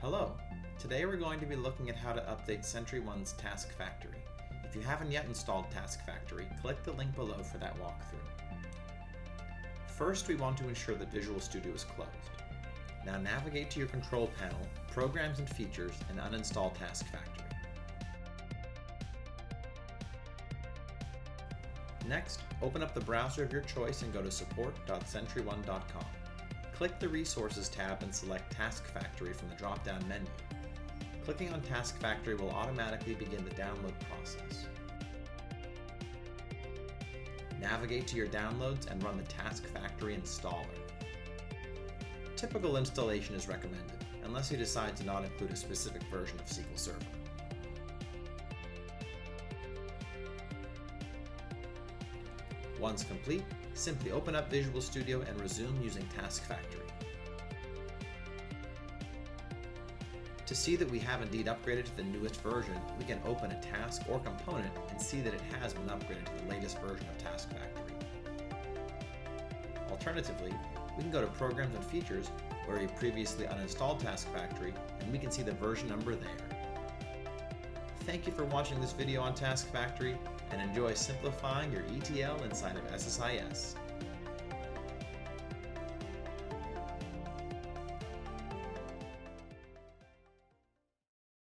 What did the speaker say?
Hello! Today we're going to be looking at how to update SentryOne's Task Factory. If you haven't yet installed Task Factory, click the link below for that walkthrough. First, we want to ensure that Visual Studio is closed. Now navigate to your control panel, Programs and Features, and uninstall Task Factory. Next, open up the browser of your choice and go to support.sentryone.com. Click the Resources tab and select Task Factory from the drop-down menu. Clicking on Task Factory will automatically begin the download process. Navigate to your downloads and run the Task Factory installer. Typical installation is recommended, unless you decide to not include a specific version of SQL Server. Once complete, simply open up Visual Studio and resume using Task Factory. To see that we have indeed upgraded to the newest version, we can open a task or component and see that it has been upgraded to the latest version of Task Factory. Alternatively, we can go to Programs and Features, where we previously uninstalled Task Factory, and we can see the version number there. Thank you for watching this video on Task Factory, and enjoy simplifying your ETL inside of SSIS.